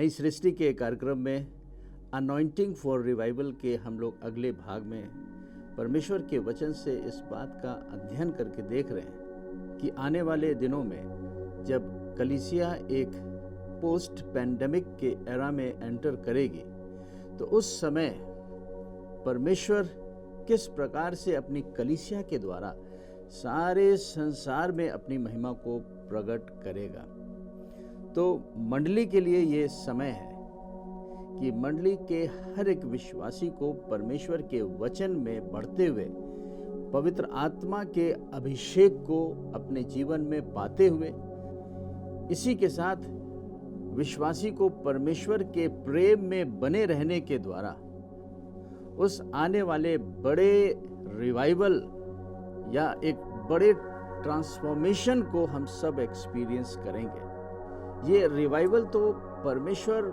नई सृष्टि के कार्यक्रम में अनॉइंटिंग फॉर रिवाइवल के हम लोग अगले भाग में परमेश्वर के वचन से इस बात का अध्ययन करके देख रहे हैं कि आने वाले दिनों में जब कलीसिया एक पोस्ट पैंडेमिक के एरा में एंटर करेगी तो उस समय परमेश्वर किस प्रकार से अपनी कलीसिया के द्वारा सारे संसार में अपनी महिमा को प्रकट करेगा। तो मंडली के लिए ये समय है कि मंडली के हर एक विश्वासी को परमेश्वर के वचन में बढ़ते हुए पवित्र आत्मा के अभिषेक को अपने जीवन में पाते हुए, इसी के साथ विश्वासी को परमेश्वर के प्रेम में बने रहने के द्वारा उस आने वाले बड़े रिवाइवल या एक बड़े ट्रांसफॉर्मेशन को हम सब एक्सपीरियंस करेंगे। ये रिवाइवल तो परमेश्वर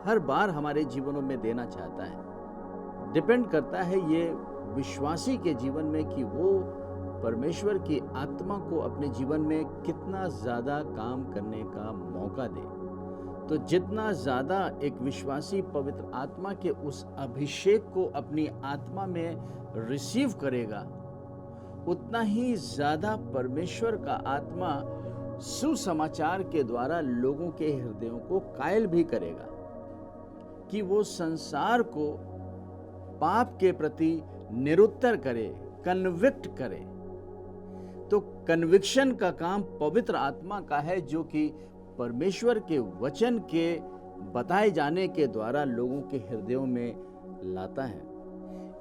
हर बार हमारे जीवनों में देना चाहता है। डिपेंड करता है ये विश्वासी के जीवन में कि वो परमेश्वर की आत्मा को अपने जीवन में कितना ज़्यादा काम करने का मौका दे। तो जितना ज़्यादा एक विश्वासी पवित्र आत्मा के उस अभिषेक को अपनी आत्मा में रिसीव करेगा, उतना ही ज़्यादा परमेश्वर का आत्मा सुसमाचार के द्वारा लोगों के हृदयों को कायल भी करेगा कि वो संसार को पाप के प्रति निरुत्तर करे, कन्विक्ट करे। तो कन्विक्शन का काम पवित्र आत्मा का है, जो कि परमेश्वर के वचन के बताए जाने के द्वारा लोगों के हृदयों में लाता है।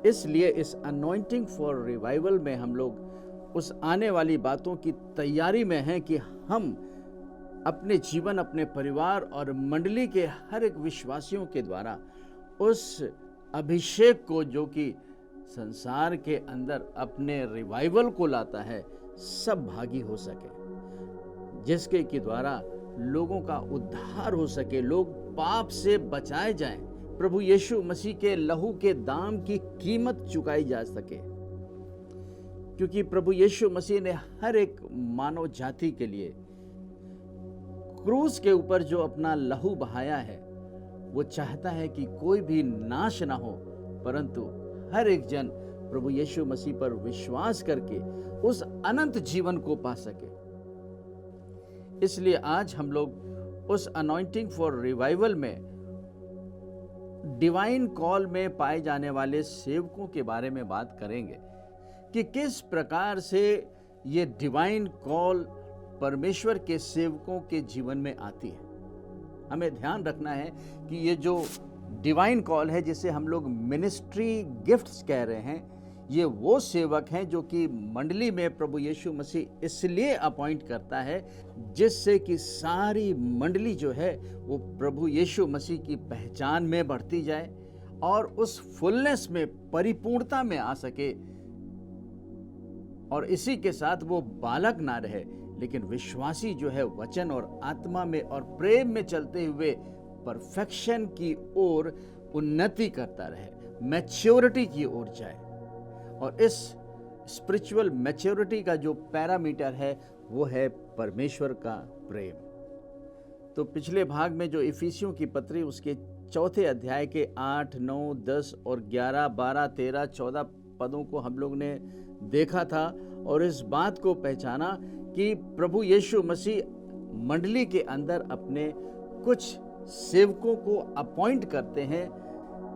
इसलिए इस अनॉइंटिंग फॉर रिवाइवल में हम लोग उस आने वाली बातों की तैयारी में हैं कि हम अपने जीवन, अपने परिवार और मंडली के हर एक विश्वासियों के द्वारा उस अभिषेक को, जो कि संसार के अंदर अपने रिवाइवल को लाता है, सब भागी हो सके, जिसके के द्वारा लोगों का उद्धार हो सके, लोग पाप से बचाए जाएं, प्रभु यीशु मसीह के लहू के दाम की कीमत चुकाई जा सके। क्योंकि प्रभु यीशु मसीह ने हर एक मानव जाति के लिए क्रूस के ऊपर जो अपना लहू बहाया है, वो चाहता है कि कोई भी नाश ना हो, परंतु हर एक जन प्रभु यीशु मसीह पर विश्वास करके उस अनंत जीवन को पा सके। इसलिए आज हम लोग उस अनॉइंटिंग फॉर रिवाइवल में डिवाइन कॉल में पाए जाने वाले सेवकों के बारे में बात करेंगे कि किस प्रकार से ये डिवाइन कॉल परमेश्वर के सेवकों के जीवन में आती है। हमें ध्यान रखना है कि ये जो डिवाइन कॉल है, जिसे हम लोग मिनिस्ट्री गिफ्ट्स कह रहे हैं, ये वो सेवक हैं जो कि मंडली में प्रभु यीशु मसीह इसलिए अपॉइंट करता है जिससे कि सारी मंडली जो है वो प्रभु यीशु मसीह की पहचान में बढ़ती जाए और उस फुलनेस में, परिपूर्णता में आ सके, और इसी के साथ वो बालक ना रहे, लेकिन विश्वासी जो है वचन और आत्मा में और प्रेम में चलते हुए परफेक्शन की ओर उन्नति करता रहे, मैच्योरिटी की ओर जाए। और इस स्पिरिचुअल मैच्योरिटी का जो पैरामीटर है वो है परमेश्वर का प्रेम। तो पिछले भाग में जो इफिसियों की पत्री उसके 4 अध्याय के 8, 9, 10 और 11, 12, 13, 14 पदों को हम लोग ने देखा था और इस बात को पहचाना कि प्रभु यीशु मसीह मंडली के अंदर अपने कुछ सेवकों को अपॉइंट करते हैं,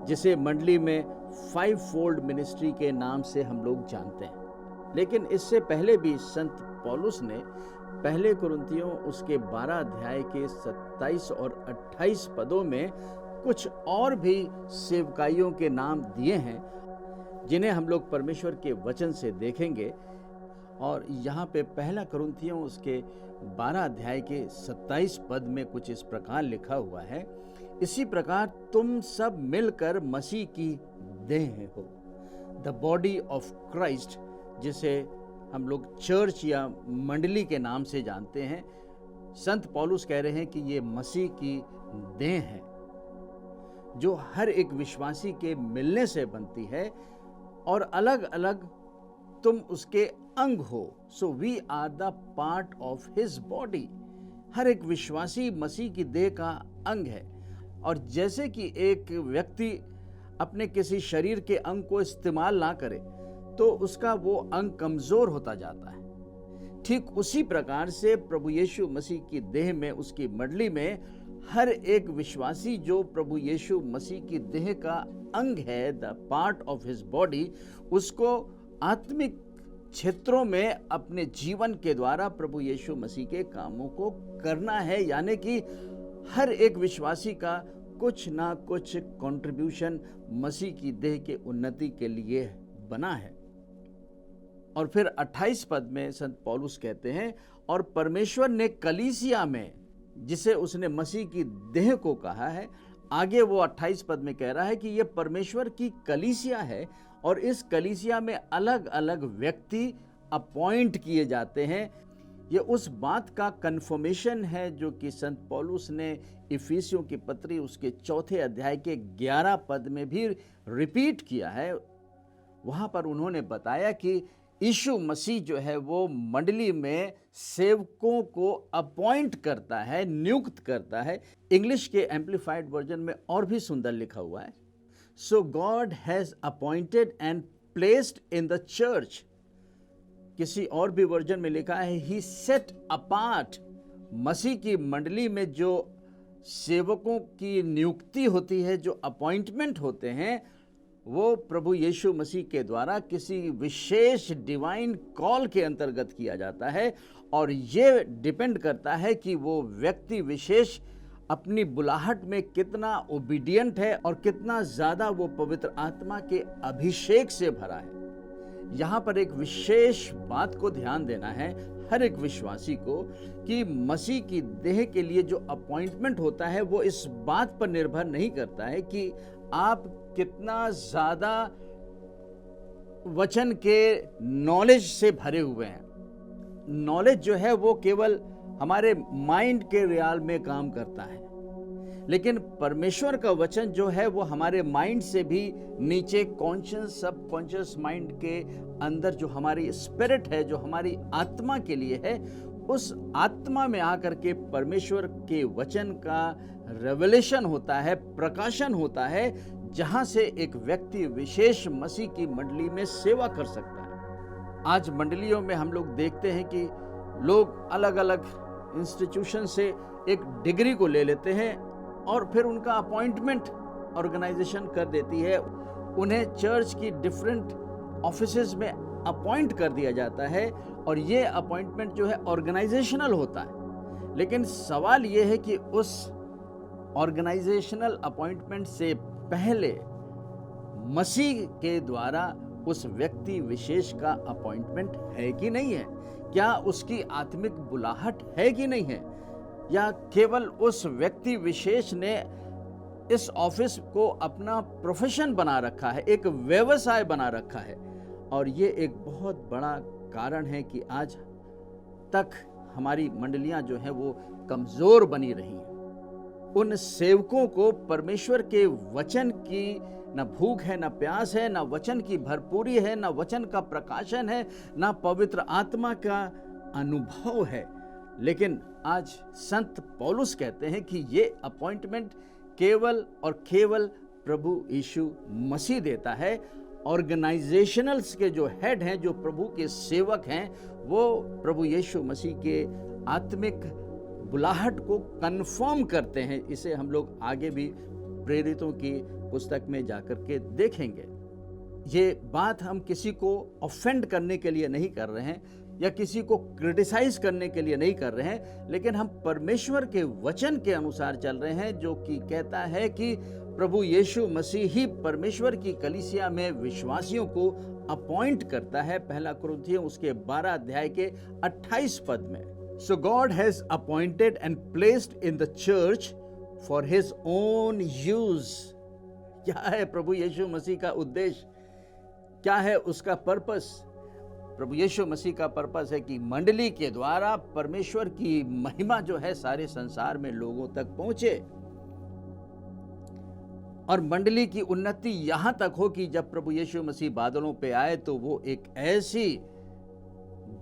जिसे मंडली में 5 फोल्ड मिनिस्ट्री के नाम से हम लोग जानते हैं। लेकिन इससे पहले भी संत पौलुस ने पहले कुरिन्थियों उसके 12 अध्याय के 27 और 28 पदों में कुछ और भी सेवकाइयों के नाम दिए हैं, जिन्हें हम लोग परमेश्वर के वचन से देखेंगे। और यहाँ पे पहला कुरिन्थियों उसके 12 अध्याय के 27 पद में कुछ इस प्रकार लिखा हुआ है, इसी प्रकार तुम सब मिलकर मसीह की देह हो, द बॉडी ऑफ क्राइस्ट, जिसे हम लोग चर्च या मंडली के नाम से जानते हैं। संत पौलुस कह रहे हैं कि ये मसीह की देह है, जो हर एक विश्वासी के मिलने से बनती है और अलग अलग तुम उसके अंग हो। So we are the part of his body. हर एक विश्वासी मसीह की देह का अंग है। और जैसे कि एक व्यक्ति अपने किसी शरीर के अंग को इस्तेमाल ना करे तो उसका वो अंग कमजोर होता जाता है, ठीक उसी प्रकार से प्रभु यीशु मसीह की देह में, उसकी मंडली में हर एक विश्वासी जो प्रभु यीशु मसीह की देह का अंग है, the part of his body, उसको आत्मिक क्षेत्रों में अपने जीवन के द्वारा प्रभु यीशु मसीह के कामों को करना है। यानी कि हर एक विश्वासी का कुछ ना कुछ कंट्रीब्यूशन मसीह की देह के उन्नति के लिए बना है। और फिर 28 पद में संत पौलुस कहते हैं, और परमेश्वर ने कलीसिया में, जिसे उसने मसीह की देह को कहा है, आगे वो 28 पद में कह रहा है कि ये परमेश्वर की कलीसिया है और इस कलीसिया में अलग अलग व्यक्ति अपॉइंट किए जाते हैं। ये उस बात का कन्फर्मेशन है जो कि संत पौलुस ने इफिसियों की पत्री उसके 4 अध्याय के 11 पद में भी रिपीट किया है। वहाँ पर उन्होंने बताया कि यीशु मसीह जो है वो मंडली में सेवकों को अपॉइंट करता है, नियुक्त करता है। इंग्लिश के एम्प्लीफाइड वर्जन में और भी सुंदर लिखा हुआ है, so God has appointed and placed in the church. किसी और भी वर्जन में लिखा है ही सेट अपार्ट। मसीह की मंडली में जो सेवकों की नियुक्ति होती है, जो अपॉइंटमेंट होते हैं, वो प्रभु यीशु मसीह के द्वारा किसी विशेष डिवाइन कॉल के अंतर्गत किया जाता है। और ये डिपेंड करता है कि वो व्यक्ति विशेष अपनी बुलाहट में कितना ओबीडियंट है और कितना ज़्यादा वो पवित्र आत्मा के अभिषेक से भरा है। यहाँ पर एक विशेष बात को ध्यान देना है हर एक विश्वासी को कि मसीह की देह के लिए जो अपॉइंटमेंट होता है वो इस बात पर निर्भर नहीं करता है कि आप कितना ज़्यादा वचन के नॉलेज से भरे हुए हैं। नॉलेज जो है वो केवल हमारे माइंड के रियाल में काम करता है, लेकिन परमेश्वर का वचन जो है वो हमारे माइंड से भी नीचे कॉन्शियस सबकॉन्शियस माइंड के अंदर जो हमारी स्पिरिट है, जो हमारी आत्मा के लिए है, उस आत्मा में आकर के परमेश्वर के वचन का रेवलेशन होता है, प्रकाशन होता है, जहां से एक व्यक्ति विशेष मसीह की मंडली में सेवा कर सकता है। आज मंडलियों में हम लोग देखते हैं कि लोग अलग अलग इंस्टीट्यूशन से एक डिग्री को ले लेते हैं और फिर उनका अपॉइंटमेंट ऑर्गेनाइजेशन कर देती है। उन्हें चर्च की डिफरेंट ऑफिसेज में अपॉइंट कर दिया जाता है और ये अपॉइंटमेंट जो है ऑर्गेनाइजेशनल होता है। लेकिन सवाल ये है कि उस ऑर्गेनाइजेशनल अपॉइंटमेंट से पहले मसीह के द्वारा उस व्यक्ति विशेष का अपॉइंटमेंट है कि नहीं है? क्या उसकी आत्मिक बुलाहट है कि नहीं है? या केवल उस व्यक्ति विशेष ने इस ऑफिस को अपना प्रोफेशन बना रखा है, एक व्यवसाय बना रखा है? और ये एक बहुत बड़ा कारण है कि आज तक हमारी मंडलियां जो हैं वो कमज़ोर बनी रही हैं। उन सेवकों को परमेश्वर के वचन की न भूख है, न प्यास है, न वचन की भरपूरी है, न वचन का प्रकाशन है, न पवित्र आत्मा का अनुभव है। लेकिन आज संत पौलुस कहते हैं कि ये अपॉइंटमेंट केवल और केवल प्रभु यीशु मसीह देता है। ऑर्गेनाइजेशनल्स के जो हेड हैं, जो प्रभु के सेवक हैं, वो प्रभु यीशु मसीह के आत्मिक बुलाहट को कन्फर्म करते हैं। इसे हम लोग आगे भी प्रेरितों की पुस्तक में जाकर के देखेंगे। ये बात हम किसी को ऑफेंड करने के लिए नहीं कर रहे हैं या किसी को क्रिटिसाइज करने के लिए नहीं कर रहे हैं, लेकिन हम परमेश्वर के वचन के अनुसार चल रहे हैं, जो कि कहता है कि प्रभु यीशु मसीह ही परमेश्वर की कलीसिया में विश्वासियों को अपॉइंट करता है। पहला कुरिन्थियों उसके 12 अध्याय के 28 पद में, So God has appointed and placed in the church for his own use. क्या है प्रभु यीशु मसीह का उद्देश्य? क्या है उसका पर्पस? प्रभु यीशु मसीह का पर्पस है कि मंडली के द्वारा परमेश्वर की महिमा जो है सारे संसार में लोगों तक पहुंचे और मंडली की उन्नति यहां तक हो कि जब प्रभु यीशु मसीह बादलों पे आए तो वो एक ऐसी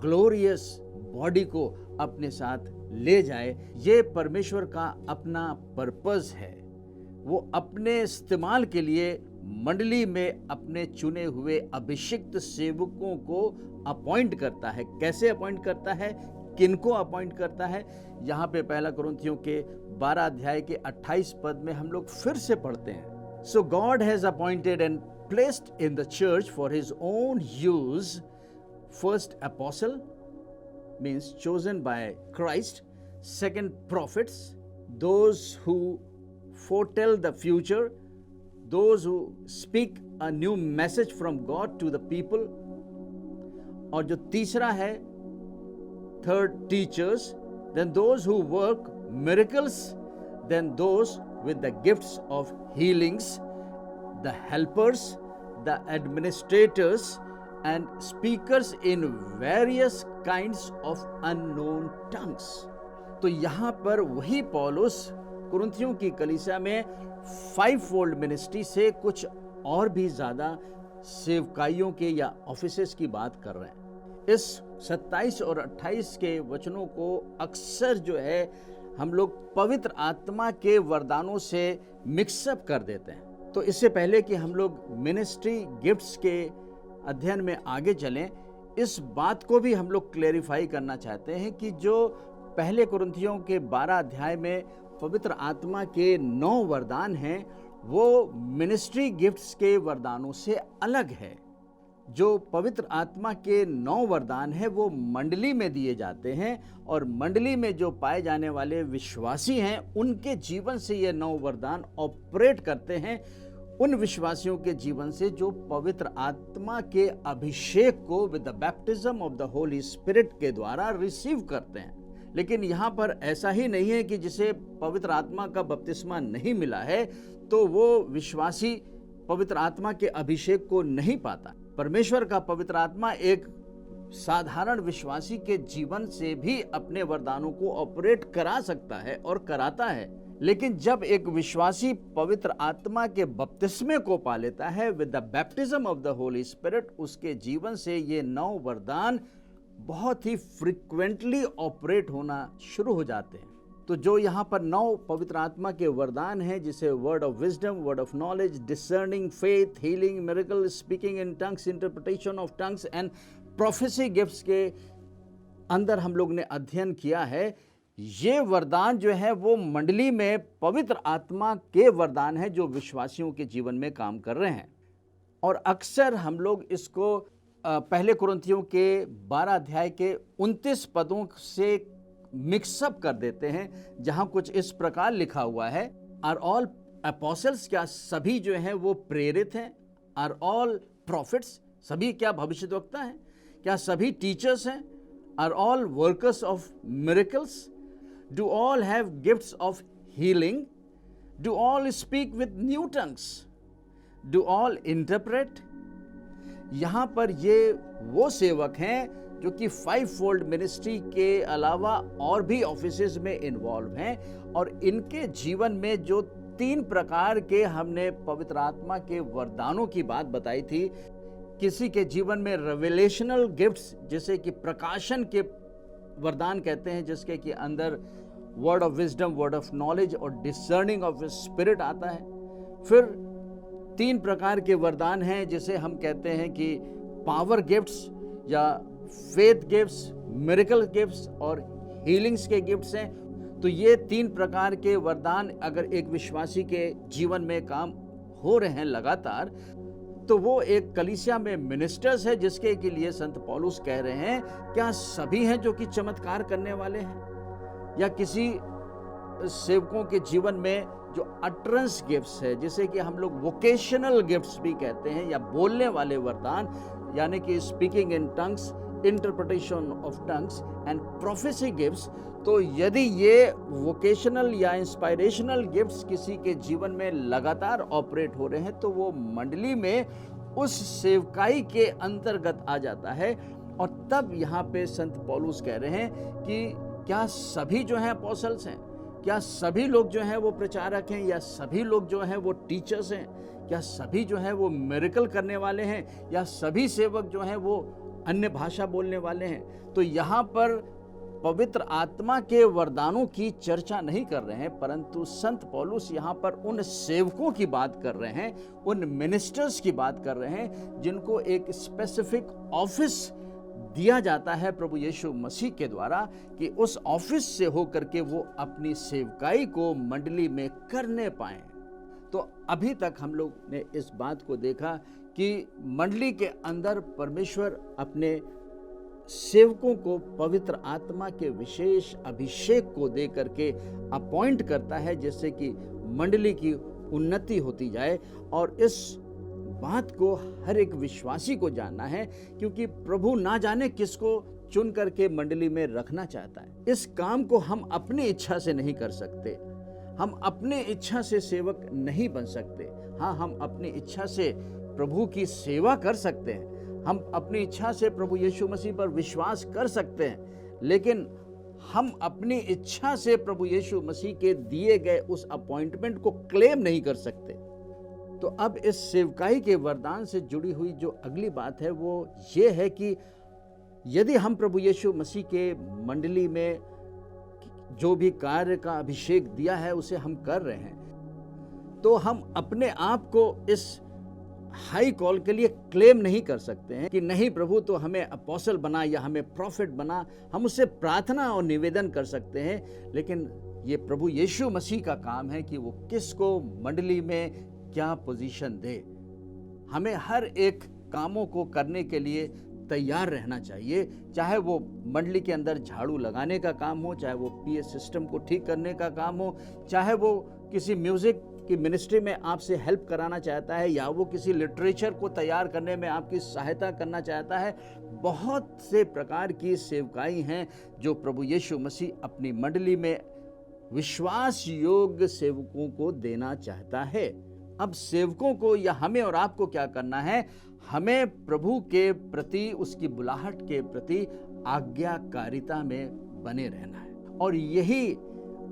ग्लोरियस बॉडी को अपने साथ ले जाए। ये परमेश्वर का अपना पर्पस है। वो अपने इस्तेमाल के लिए मंडली में अपने चुने हुए अभिषिक्त सेवकों को अपॉइंट करता है। कैसे अपॉइंट करता है, किनको अपॉइंट करता है, यहाँ पे पहला कुरिन्थियों के 12 अध्याय के 28 पद में हम लोग फिर से पढ़ते हैं। So God has appointed and placed in the church for his own use, first apostle means chosen by Christ, second prophets, those who foretell the future, those who speak a new message from God to the people, और जो तीसरा है third teachers, then those who work miracles, then those with the gifts of healings, the helpers, the administrators and speakers in various kinds of unknown tongues। तो यहाँ पर वही पौलुस कुरिन्थियों की कलीसिया में 5-fold मिनिस्ट्री से कुछ और भी ज़्यादा सेवकाइयों के या ऑफिसेस की बात कर रहे हैं। इस 27 और 28 के वचनों को अक्सर जो है हम लोग पवित्र आत्मा के वरदानों से मिक्सअप कर देते हैं। तो इससे पहले कि हम लोग मिनिस्ट्री गिफ्ट्स के अध्ययन में आगे चलें, इस बात को भी हम लोग क्लेरिफाई करना चाहते हैं कि जो पहले कुरिन्थियों के 12 अध्याय में पवित्र आत्मा के 9 वरदान हैं, वो मिनिस्ट्री गिफ्ट्स के वरदानों से अलग है। जो पवित्र आत्मा के 9 वरदान हैं वो मंडली में दिए जाते हैं, और मंडली में जो पाए जाने वाले विश्वासी हैं उनके जीवन से ये 9 वरदान ऑपरेट करते हैं, उन विश्वासियों के जीवन से जो पवित्र आत्मा के अभिषेक को with the baptism of the Holi spirit के द्वारा रिसीव करते हैं। लेकिन यहाँ पर ऐसा ही नहीं है कि जिसे पवित्र आत्मा का बपतिस्मा नहीं मिला है तो वो विश्वासी पवित्र आत्मा के अभिषेक को नहीं पाता। परमेश्वर का पवित्र आत्मा एक साधारण विश्वासी के जीवन से भी अपने वरदानों को ऑपरेट करा सकता है और कराता है। लेकिन जब एक विश्वासी पवित्र आत्मा के बपतिस्मे को पा लेता है with the baptism of the Holi spirit, उसके जीवन से ये 9 वरदान बहुत ही फ्रीक्वेंटली ऑपरेट होना शुरू हो जाते हैं। तो जो यहाँ पर 9 पवित्र आत्मा के वरदान हैं, जिसे word of wisdom, word of knowledge, discerning faith, healing, miracle, speaking in tongues, interpretation of tongues and prophecy gifts के अंदर हम लोग ने अध्ययन किया है, ये वरदान जो है वो मंडली में पवित्र आत्मा के वरदान है जो विश्वासियों के जीवन में काम कर रहे हैं। और अक्सर हम लोग इसको पहले कुरिन्थियों के 12 अध्याय के 29 पदों से मिक्सअप कर देते हैं, जहां कुछ इस प्रकार लिखा हुआ है, आर ऑल अपोस्टल्स, क्या सभी जो हैं वो प्रेरित हैं? आर ऑल प्रॉफिट्स, सभी क्या भविष्यद्वक्ता हैं? क्या सभी टीचर्स हैं? Are all workers of miracles? Do all have gifts of healing? Do all speak with new tongues? Do all interpret? यहाँ पर ये वो सेवक हैं जो कि 5-fold मिनिस्ट्री के अलावा और भी ऑफिसेज में इन्वॉल्व हैं, और इनके जीवन में जो 3 प्रकार के हमने पवित्र आत्मा के वरदानों की बात बताई थी। किसी के जीवन में रेवलेशनल गिफ्ट्स, जैसे कि प्रकाशन के वरदान कहते हैं, जिसके कि अंदर word of wisdom, word of knowledge और डिसर्निंग ऑफ स्पिरिट आता है। फिर 3 प्रकार के वरदान हैं जिसे हम कहते हैं कि पावर गिफ्ट्स या फेथ गिफ्ट्स, मिरेकल गिफ्ट्स और हीलिंग्स के गिफ्ट्स हैं। तो ये 3 प्रकार के वरदान अगर एक विश्वासी के जीवन में काम हो रहे हैं लगातार, तो वो एक कलीसिया में मिनिस्टर्स है, जिसके के लिए संत पौलुस कह रहे हैं, क्या सभी हैं जो कि चमत्कार करने वाले हैं? या किसी सेवकों के जीवन में जो अटरेंस गिफ्ट्स है, जिसे कि हम लोग वोकेशनल गिफ्ट्स भी कहते हैं, या बोलने वाले वरदान, यानी कि speaking in tongues, interpretation of tongues and prophecy gifts. तो यदि ये वोकेशनल या इंस्पायरेशनल गिफ्ट्स किसी के जीवन में लगातार ऑपरेट हो रहे हैं, तो वो मंडली में उस सेवकाई के अंतर्गत आ जाता है। और तब यहाँ पे संत पौलुस कह रहे हैं कि क्या सभी जो हैं अपोस्टल्स हैं? क्या सभी लोग जो हैं वो प्रचारक हैं? या सभी लोग जो हैं वो टीचर्स हैं? क्या सभी जो हैं वो मिरेकल करने वाले हैं? या सभी सेवक जो हैं वो अन्य भाषा बोलने वाले हैं? तो यहाँ पर पवित्र आत्मा के वरदानों की चर्चा नहीं कर रहे हैं, परंतु संत पौलुस यहाँ पर उन सेवकों की बात कर रहे हैं, उन मिनिस्टर्स की बात कर रहे हैं जिनको एक स्पेसिफिक ऑफिस दिया जाता है प्रभु यीशु मसीह के द्वारा, कि उस ऑफिस से होकर के वो अपनी सेवकाई को मंडली में करने पाएं। तो अभी तक हम लोग ने इस बात को देखा कि मंडली के अंदर परमेश्वर अपने सेवकों को पवित्र आत्मा के विशेष अभिषेक को दे करके अपॉइंट करता है, जिससे कि मंडली की उन्नति होती जाए। और इस बात को हर एक विश्वासी को जानना है, क्योंकि प्रभु ना जाने किसको चुन करके मंडली में रखना चाहता है। इस काम को हम अपनी इच्छा से नहीं कर सकते, हम अपनी इच्छा से सेवक नहीं बन सकते। हाँ, हम अपनी इच्छा से प्रभु की सेवा कर सकते हैं, हम अपनी इच्छा से प्रभु यीशु मसीह पर विश्वास कर सकते हैं, लेकिन हम अपनी इच्छा से प्रभु यीशु मसीह के दिए गए उस अपॉइंटमेंट को क्लेम नहीं कर सकते। तो अब इस सेवकाई के वरदान से जुड़ी हुई जो अगली बात है वो ये है कि यदि हम प्रभु यीशु मसीह के मंडली में जो भी कार्य का अभिषेक दिया है उसे हम कर रहे हैं, तो हम अपने आप को इस हाई कॉल के लिए क्लेम नहीं कर सकते हैं कि नहीं प्रभु तो हमें अपोस्टल बना या हमें प्रॉफिट बना। हम उससे प्रार्थना और निवेदन कर सकते हैं, लेकिन ये प्रभु यीशु मसीह का काम है कि वो किसको मंडली में क्या पोजीशन दे। हमें हर एक कामों को करने के लिए तैयार रहना चाहिए, चाहे वो मंडली के अंदर झाड़ू लगाने का काम हो, चाहे वो पीए सिस्टम को ठीक करने का काम हो, चाहे वो किसी म्यूजिक की मिनिस्ट्री में आपसे हेल्प कराना चाहता है, या वो किसी लिटरेचर को तैयार करने में आपकी सहायता करना चाहता है। बहुत से प्रकार की सेवकाई हैं जो प्रभु यीशु मसीह अपनी मंडली में विश्वास योग्य सेवकों को देना चाहता है। अब सेवकों को या हमें और आपको क्या करना है? हमें प्रभु के प्रति, उसकी बुलाहट के प्रति आज्ञाकारिता में बने रहना है, और यही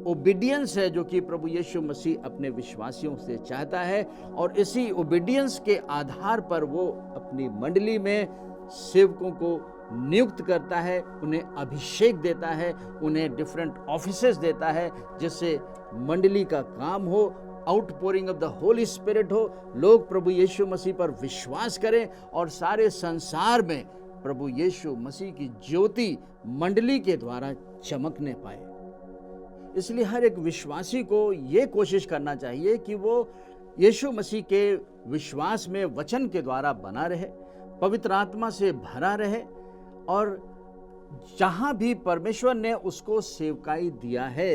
ओबीडियंस है जो कि प्रभु यीशु मसीह अपने विश्वासियों से चाहता है। और इसी ओबीडियंस के आधार पर वो अपनी मंडली में सेवकों को नियुक्त करता है, उन्हें अभिषेक देता है, उन्हें डिफरेंट ऑफिसेस देता है, जिससे मंडली का काम हो, outpouring of the Holi spirit हो, लोग प्रभु यीशु मसीह पर विश्वास करें और सारे संसार में प्रभु यीशु मसीह की ज्योति मंडली के द्वारा चमकने पाए। इसलिए हर एक विश्वासी को ये कोशिश करना चाहिए कि वो यीशु मसीह के विश्वास में वचन के द्वारा बना रहे, पवित्र आत्मा से भरा रहे, और जहां भी परमेश्वर ने उसको सेवकाई दिया है।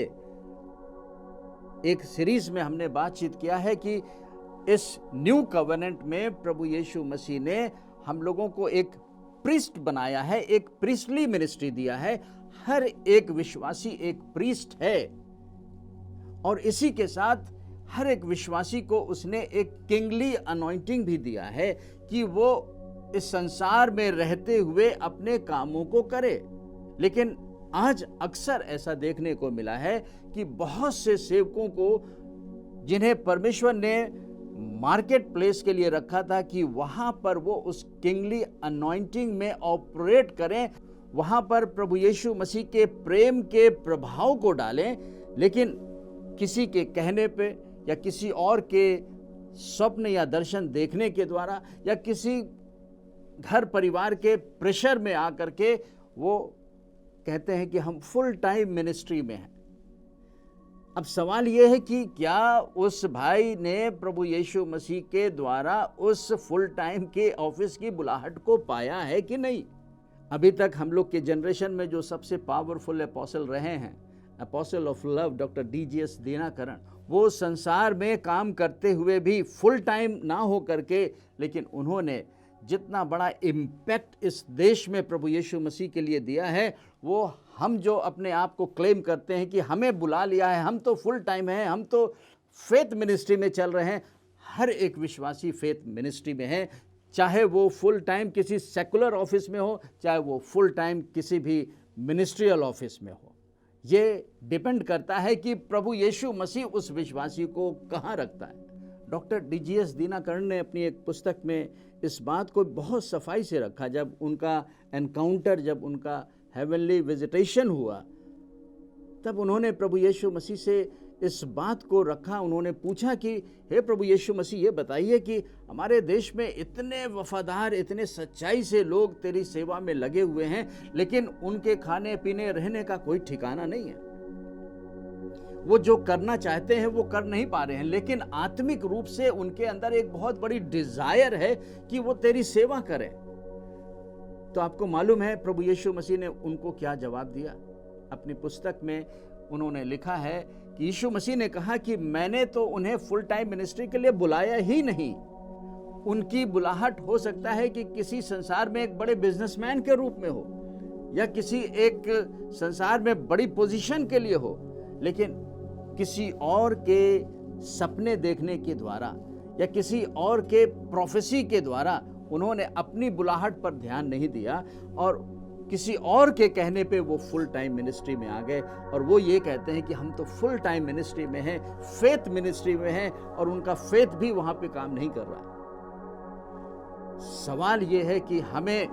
एक सीरीज में हमने बातचीत किया है कि इस न्यू कवेनेंट में प्रभु यीशु मसीह ने हम लोगों को एक प्रीस्ट बनाया है, एक प्रीस्टली मिनिस्ट्री दिया है। हर एक विश्वासी एक प्रीस्ट है, और इसी के साथ हर एक विश्वासी को उसने एक किंगली अनॉइंटिंग भी दिया है कि वो इस संसार में रहते हुए अपने कामों को करे। लेकिन आज अक्सर ऐसा देखने को मिला है कि बहुत से सेवकों को, जिन्हें परमेश्वर ने मार्केट प्लेस के लिए रखा था कि वहां पर वो उस किंगली अनॉइंटिंग में ऑपरेट करें, वहां पर प्रभु यीशु मसीह के प्रेम के प्रभाव को डालें, लेकिन किसी के कहने पे या किसी और के स्वप्न या दर्शन देखने के द्वारा या किसी घर परिवार के प्रेशर में आकर के वो कहते हैं कि हम फुल टाइम मिनिस्ट्री में हैं। अब सवाल ये है कि क्या उस भाई ने प्रभु यीशु मसीह के द्वारा उस फुल टाइम के ऑफिस की बुलाहट को पाया है कि नहीं? अभी तक हम लोग के जनरेशन में जो सबसे पावरफुल अपोस्टल रहे हैं, apostle of love doctor DGS Dhinakaran, वो संसार में काम करते हुए भी फुल टाइम ना हो करके, लेकिन उन्होंने जितना बड़ा इम्पैक्ट इस देश में प्रभु यीशु मसीह के लिए दिया है, वो हम जो अपने आप को क्लेम करते हैं कि हमें बुला लिया है, हम तो फुल टाइम हैं, हम तो फेथ मिनिस्ट्री में चल रहे हैं। हर एक विश्वासी फेथ मिनिस्ट्री में है, चाहे वो फुल टाइम किसी सेकुलर ऑफिस में हो, चाहे वो फुल टाइम किसी भी मिनिस्ट्रियल ऑफिस में हो। ये डिपेंड करता है कि प्रभु यीशु मसीह उस विश्वासी को कहाँ रखता है। डॉक्टर डीजीएस दीनाकरण ने अपनी एक पुस्तक में इस बात को बहुत सफाई से रखा। जब उनका एनकाउंटर, जब उनका हेवनली विजिटेशन हुआ तब उन्होंने प्रभु यीशु मसीह से इस बात को रखा। उन्होंने पूछा कि हे प्रभु यीशु मसीह, ये बताइए कि हमारे देश में इतने वफादार, इतने सच्चाई से लोग तेरी सेवा में लगे हुए हैं, लेकिन उनके खाने पीने रहने का कोई ठिकाना नहीं है। वो जो करना चाहते हैं वो कर नहीं पा रहे हैं, लेकिन आत्मिक रूप से उनके अंदर एक बहुत बड़ी डिजायर है कि वो तेरी सेवा करें। तो आपको मालूम है प्रभु यीशु मसीह ने उनको क्या जवाब दिया? अपनी पुस्तक में उन्होंने लिखा है कि यीशु मसीह ने कहा कि मैंने तो उन्हें फुल टाइम मिनिस्ट्री के लिए बुलाया ही नहीं। उनकी बुलाहट हो सकता है कि किसी संसार में एक बड़े बिजनेसमैन के रूप में हो, या किसी एक संसार में बड़ी पोजीशन के लिए हो, लेकिन किसी और के सपने देखने के द्वारा या किसी और के प्रोफेसी के द्वारा उन्होंने अपनी बुलाहट पर ध्यान नहीं दिया, और किसी और के कहने पे वो फुल टाइम मिनिस्ट्री में आ गए। और वो ये कहते हैं कि हम तो फुल टाइम मिनिस्ट्री में हैं, फेथ मिनिस्ट्री में हैं, और उनका फेथ भी वहां पे काम नहीं कर रहा है। सवाल ये है कि हमें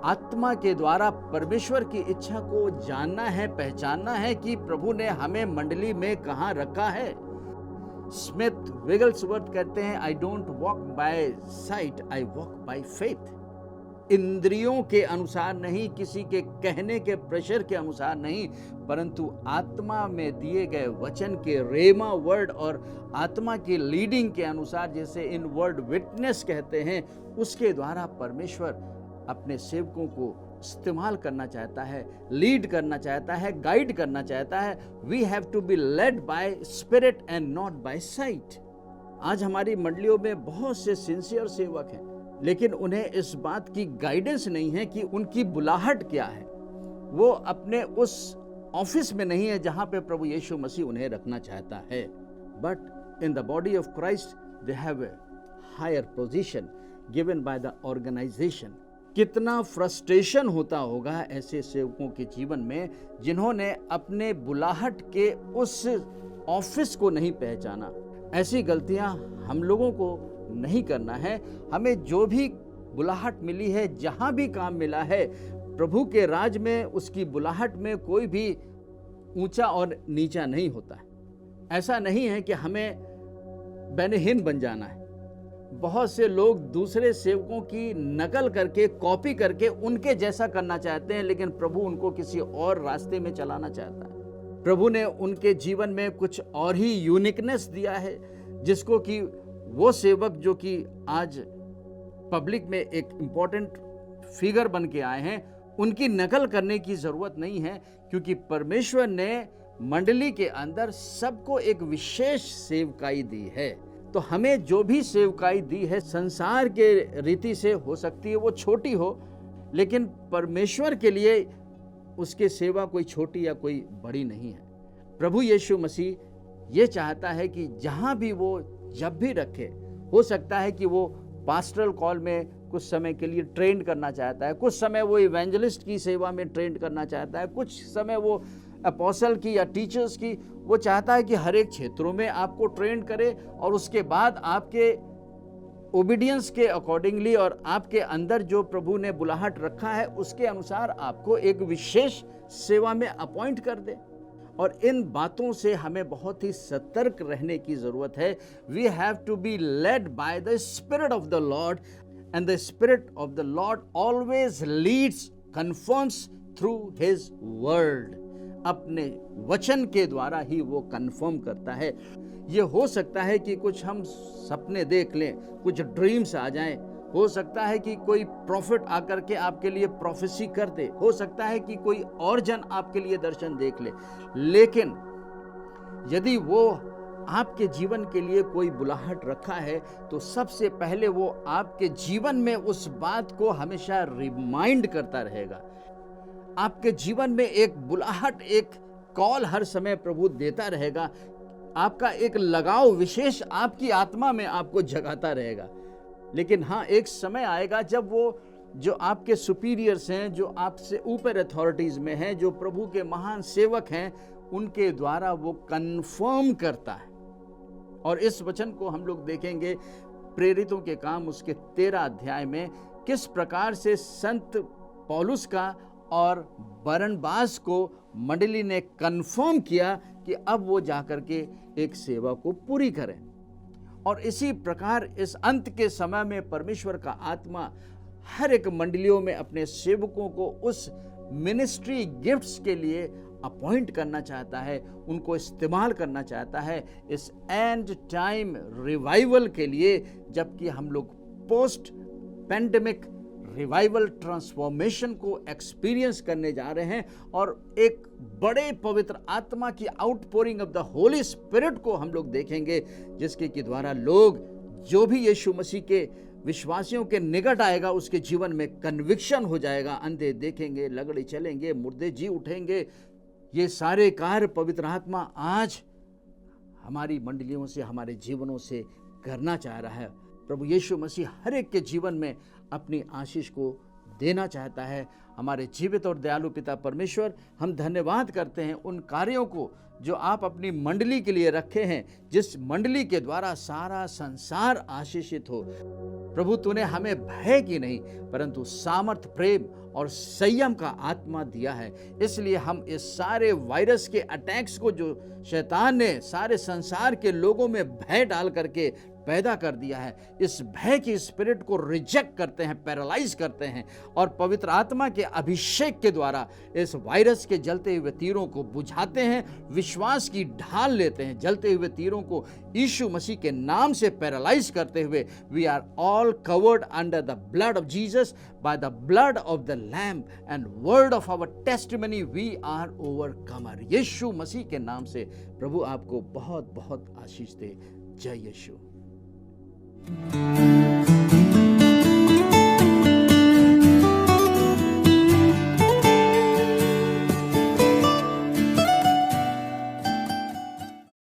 आत्मा के द्वारा परमेश्वर की इच्छा को जानना है, पहचानना है कि प्रभु ने हमें मंडली में कहां रखा है। स्मिथ विगल्सवर्थ कहते हैं, I don't walk bye site, I walk by faith. इंद्रियों के अनुसार नहीं, किसी के कहने के प्रेशर के अनुसार नहीं, परंतु आत्मा में दिए गए वचन के रेमा वर्ड और आत्मा की लीडिंग के अनुसार, जैसे इन वर्ड विटनेस कहते हैं, उसके द्वारा परमेश्वर अपने सेवकों को इस्तेमाल करना चाहता है, लीड करना चाहता है, गाइड करना चाहता है। We have to be led by spirit and not by sight. आज हमारी मंडलियों में बहुत से सिंसियर सेवक हैं, लेकिन उन्हें इस बात की गाइडेंस नहीं है कि उनकी बुलाहट क्या है। वो अपने उस ऑफिस में नहीं है जहां पे प्रभु यीशु मसीह उन्हें रखना चाहता है। But in the body of Christ they have a higher position given by the organisation. कितना फ्रस्ट्रेशन होता होगा ऐसे सेवकों के जीवन में जिन्होंने अपने बुलाहट के उस ऑफिस को नहीं पहचाना। ऐसी गलतियां हम लोगों को नहीं करना है। हमें जो भी बुलाहट मिली है, जहां भी काम मिला है, प्रभु के राज में उसकी बुलाहट में कोई भी ऊंचा और नीचा नहीं होता है। ऐसा नहीं है कि हमें बेनेहिन बन जाना है। बहुत से लोग दूसरे सेवकों की नकल करके, कॉपी करके उनके जैसा करना चाहते हैं, लेकिन प्रभु उनको किसी और रास्ते में चलाना चाहता है। प्रभु ने उनके जीवन में कुछ और ही यूनिकनेस दिया है, जिसको कि वो सेवक जो कि आज पब्लिक में एक इम्पोर्टेंट फिगर बन के आए हैं, उनकी नकल करने की जरूरत नहीं है, क्योंकि परमेश्वर ने मंडली के अंदर सबको एक विशेष सेवकाई दी है। तो हमें जो भी सेवकाई दी है, संसार के रीति से हो सकती है वो छोटी हो, लेकिन परमेश्वर के लिए उसके सेवा कोई छोटी या कोई बड़ी नहीं है। प्रभु यीशु मसीह ये चाहता है कि जहाँ भी वो जब भी रखे, हो सकता है कि वो पास्टरल कॉल में कुछ समय के लिए ट्रेन करना चाहता है, कुछ समय वो इवेंजलिस्ट की सेवा में ट्रेन करना चाहता है, कुछ समय वो अपोस्टल की या टीचर्स की, वो चाहता है कि हर एक क्षेत्रों में आपको ट्रेन करे, और उसके बाद आपके ओबीडियंस के अकॉर्डिंगली और आपके अंदर जो प्रभु ने बुलाहट रखा है उसके अनुसार आपको एक विशेष सेवा में अपॉइंट कर दे। और इन बातों से हमें बहुत ही सतर्क रहने की जरूरत है। We have to be led by the spirit of the Lord, and the spirit of the Lord always leads, confirms through his word. अपने वचन के द्वारा ही वो कंफर्म करता है। ये हो सकता है कि कुछ हम सपने देख लें, कुछ ड्रीम्स आ जाएं, हो सकता है कि कोई प्रॉफिट आकर के आपके लिए प्रोफेसी कर दे, हो सकता है कि कोई और जन आपके लिए दर्शन देख ले, लेकिन यदि वो आपके जीवन के लिए कोई बुलाहट रखा है, तो सबसे पहले वो आपके जीवन में उस बात को हमेशा रिमाइंड करता रहेगा। आपके जीवन में एक बुलाहट, एक कॉल हर समय प्रभु देता रहेगा। आपका एक लगाव विशेष आपकी आत्मा में आपको जगाता रहेगा। लेकिन हाँ, एक समय आएगा जब वो जो आपके सुपीरियर्स हैं, जो आपसे ऊपर अथॉरिटीज में हैं, जो प्रभु के महान सेवक हैं, उनके द्वारा वो कंफर्म करता है। और इस वचन को हम लोग देखेंगे प्रेरितों के काम उसके 13 अध्याय में, किस प्रकार से संत पौलुस का और बरनबास को मंडली ने कन्फर्म किया कि अब वो जाकर के एक सेवा को पूरी करें। और इसी प्रकार इस अंत के समय में परमेश्वर का आत्मा हर एक मंडलियों में अपने सेवकों को उस मिनिस्ट्री गिफ्ट्स के लिए अपॉइंट करना चाहता है, उनको इस्तेमाल करना चाहता है इस एंड टाइम रिवाइवल के लिए, जबकि हम लोग पोस्ट पैंडेमिक रिवाइवल ट्रांसफॉर्मेशन को एक्सपीरियंस करने जा रहे हैं और एक बड़े पवित्र आत्मा की outpouring of the Holi spirit को हम लोग देखेंगे, जिसके के द्वारा लोग जो भी यीशु मसीह के विश्वासियों के निकट आएगा उसके जीवन में कन्विक्शन हो जाएगा। अंधे देखेंगे, लगड़े चलेंगे, मुर्दे जी उठेंगे। ये सारे कार्य पवित्र आत्मा आज हमारी मंडलियों से, हमारे जीवनों से करना चाह रहा है। प्रभु यीशु मसीह हर एक के जीवन में अपनी आशीष को देना चाहता है। हमारे जीवित और दयालु पिता परमेश्वर, हम धन्यवाद करते हैं उन कार्यों को जो आप अपनी मंडली के लिए रखे हैं, जिस मंडली के द्वारा सारा संसार आशीषित हो। प्रभु, तूने हमें भय की नहीं परंतु सामर्थ, प्रेम और संयम का आत्मा दिया है। इसलिए हम इस सारे वायरस के अटैक्स को जो शैतान ने सारे संसार के लोगों में भय डाल करके पैदा कर दिया है, इस भय की स्पिरिट को रिजेक्ट करते हैं, पैरालाइज करते हैं और पवित्र आत्मा के अभिषेक के द्वारा इस वायरस के जलते हुए तीरों को बुझाते हैं, विश्वास की ढाल लेते हैं। जलते हुए तीरों को यीशु मसीह के नाम से पैरालाइज करते हुए we are all covered under the blood of Jesus, by the blood of the lamb and word of our testimony we are overcomer. यीशु मसीह के नाम से प्रभु आपको बहुत बहुत आशीष दे। जय यीशु।